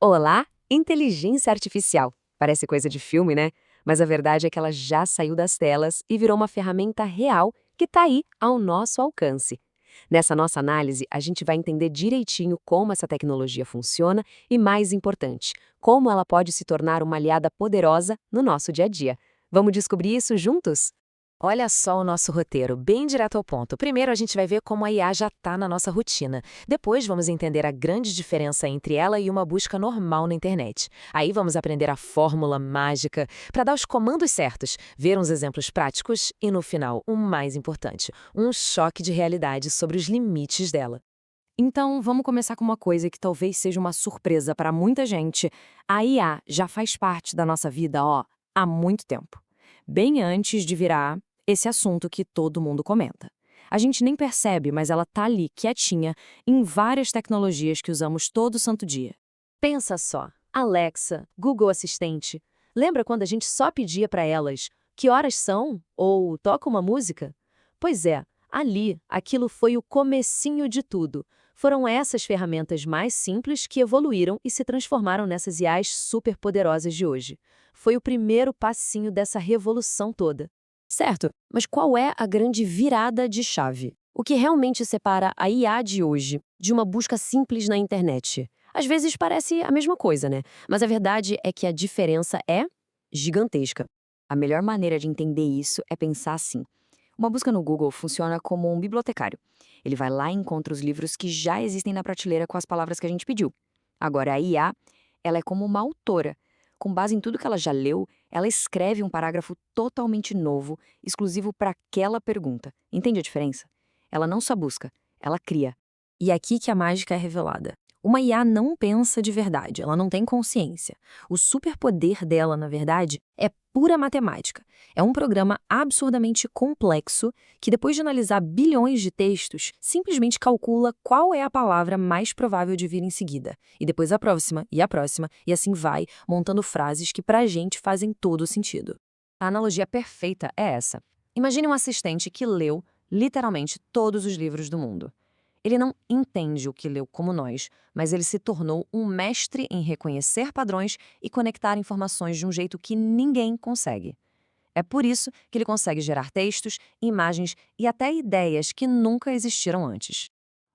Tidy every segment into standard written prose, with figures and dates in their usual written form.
Olá, inteligência artificial. Parece coisa de filme, né? Mas a verdade é que ela já saiu das telas e virou uma ferramenta real que está aí ao nosso alcance. Nessa nossa análise, a gente vai entender direitinho como essa tecnologia funciona e, mais importante, como ela pode se tornar uma aliada poderosa no nosso dia a dia. Vamos descobrir isso juntos? Olha só o nosso roteiro, bem direto ao ponto. Primeiro, a gente vai ver como a IA já está na nossa rotina. Depois, vamos entender a grande diferença entre ela e uma busca normal na internet. Aí, vamos aprender a fórmula mágica para dar os comandos certos, ver uns exemplos práticos e, no final, o mais importante, um choque de realidade sobre os limites dela. Então, vamos começar com uma coisa que talvez seja uma surpresa para muita gente. A IA já faz parte da nossa vida, há muito tempo. Bem antes de virar esse assunto que todo mundo comenta. A gente nem percebe, mas ela tá ali, quietinha, em várias tecnologias que usamos todo santo dia. Pensa só, Alexa, Google Assistente. Lembra quando a gente só pedia para elas que horas são ou toca uma música? Pois é, ali, aquilo foi o comecinho de tudo. Foram essas ferramentas mais simples que evoluíram e se transformaram nessas IAs superpoderosas de hoje. Foi o primeiro passinho dessa revolução toda. Certo, mas qual é a grande virada de chave? O que realmente separa a IA de hoje de uma busca simples na internet? Às vezes parece a mesma coisa, né? Mas a verdade é que a diferença é gigantesca. A melhor maneira de entender isso é pensar assim. Uma busca no Google funciona como um bibliotecário. Ele vai lá e encontra os livros que já existem na prateleira com as palavras que a gente pediu. Agora, a IA, ela é como uma autora. Com base em tudo que ela já leu, ela escreve um parágrafo totalmente novo, exclusivo para aquela pergunta. Entende a diferença? Ela não só busca, ela cria. E é aqui que a mágica é revelada. Uma IA não pensa de verdade, ela não tem consciência. O superpoder dela, na verdade, é pura matemática. É um programa absurdamente complexo que, depois de analisar bilhões de textos, simplesmente calcula qual é a palavra mais provável de vir em seguida. E depois a próxima, e assim vai, montando frases que pra gente fazem todo sentido. A analogia perfeita é essa. Imagine um assistente que leu, literalmente, todos os livros do mundo. Ele não entende o que leu como nós, mas ele se tornou um mestre em reconhecer padrões e conectar informações de um jeito que ninguém consegue. É por isso que ele consegue gerar textos, imagens e até ideias que nunca existiram antes.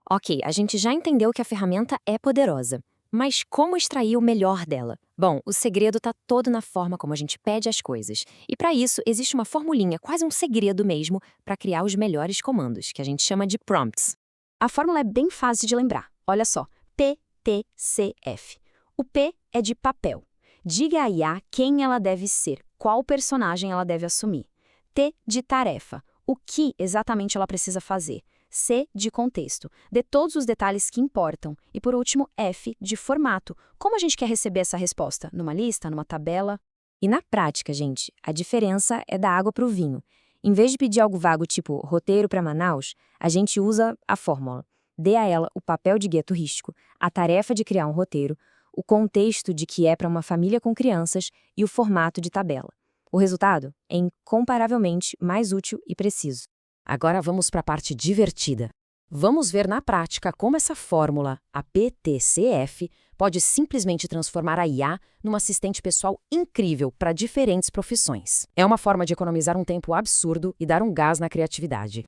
Ok, a gente já entendeu que a ferramenta é poderosa. Mas como extrair o melhor dela? Bom, o segredo está todo na forma como a gente pede as coisas. E para isso, existe uma formulinha, quase um segredo mesmo, para criar os melhores comandos, que a gente chama de prompts. A fórmula é bem fácil de lembrar. Olha só, PTCF. O P é de papel. Diga à IA quem ela deve ser, qual personagem ela deve assumir. T de tarefa. O que exatamente ela precisa fazer. C de contexto. Dê todos os detalhes que importam. E por último, F de formato. Como a gente quer receber essa resposta? Numa lista, numa tabela? E na prática, gente, a diferença é da água para o vinho. Em vez de pedir algo vago tipo roteiro para Manaus, a gente usa a fórmula. Dê a ela o papel de guia turístico, a tarefa de criar um roteiro, o contexto de que é para uma família com crianças e o formato de tabela. O resultado é incomparavelmente mais útil e preciso. Agora vamos para a parte divertida. Vamos ver na prática como essa fórmula, a PTCF, pode simplesmente transformar a IA num assistente pessoal incrível para diferentes profissões. É uma forma de economizar um tempo absurdo e dar um gás na criatividade.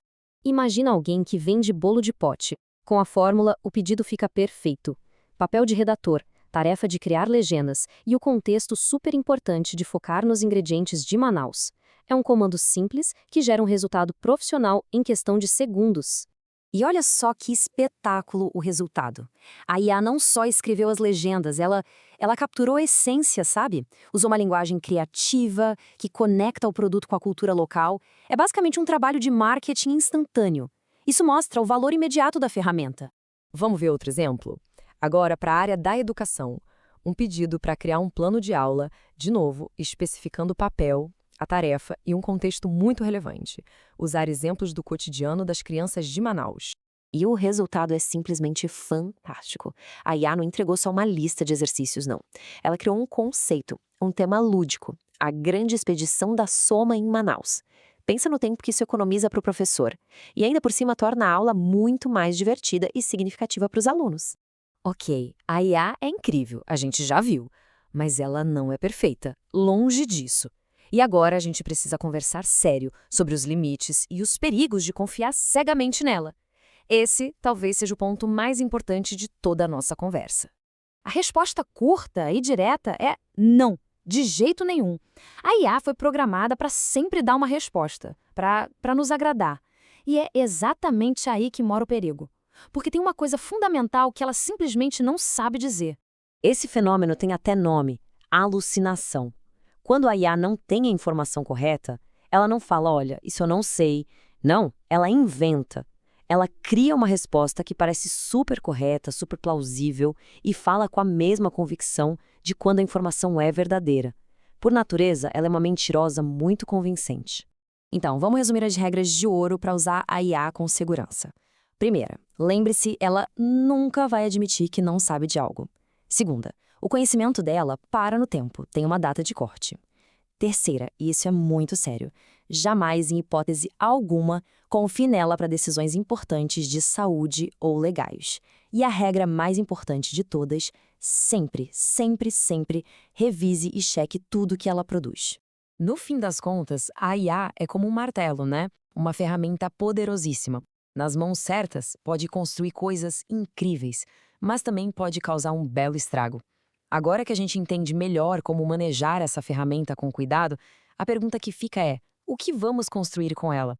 Imagina alguém que vende bolo de pote. Com a fórmula, o pedido fica perfeito. Papel de redator, tarefa de criar legendas e o contexto super importante de focar nos ingredientes de Manaus. É um comando simples que gera um resultado profissional em questão de segundos. E olha só que espetáculo o resultado. A IA não só escreveu as legendas, ela capturou a essência, sabe? Usou uma linguagem criativa, que conecta o produto com a cultura local. É basicamente um trabalho de marketing instantâneo. Isso mostra o valor imediato da ferramenta. Vamos ver outro exemplo? Agora, para a área da educação, um pedido para criar um plano de aula, de novo, especificando o papel, a tarefa e um contexto muito relevante. Usar exemplos do cotidiano das crianças de Manaus. E o resultado é simplesmente fantástico. A IA não entregou só uma lista de exercícios, não. Ela criou um conceito, um tema lúdico, a grande expedição da Soma em Manaus. Pensa no tempo que isso economiza para o professor. E ainda por cima torna a aula muito mais divertida e significativa para os alunos. Ok, a IA é incrível, a gente já viu, mas ela não é perfeita, longe disso. E agora a gente precisa conversar sério sobre os limites e os perigos de confiar cegamente nela. Esse talvez seja o ponto mais importante de toda a nossa conversa. A resposta curta e direta é não, de jeito nenhum. A IA foi programada para sempre dar uma resposta, para nos agradar. E é exatamente aí que mora o perigo. Porque tem uma coisa fundamental que ela simplesmente não sabe dizer. Esse fenômeno tem até nome: alucinação. Quando a IA não tem a informação correta, ela não fala, olha, isso eu não sei. Não, ela inventa. Ela cria uma resposta que parece super correta, super plausível e fala com a mesma convicção de quando a informação é verdadeira. Por natureza, ela é uma mentirosa muito convincente. Então, vamos resumir as regras de ouro para usar a IA com segurança. Primeira, lembre-se, ela nunca vai admitir que não sabe de algo. Segunda, o conhecimento dela para no tempo, tem uma data de corte. Terceira, e isso é muito sério, jamais, em hipótese alguma, confie nela para decisões importantes de saúde ou legais. E a regra mais importante de todas, sempre, sempre, sempre, revise e cheque tudo que ela produz. No fim das contas, a IA é como um martelo, né? Uma ferramenta poderosíssima. Nas mãos certas, pode construir coisas incríveis, mas também pode causar um belo estrago. Agora que a gente entende melhor como manejar essa ferramenta com cuidado, a pergunta que fica é: o que vamos construir com ela?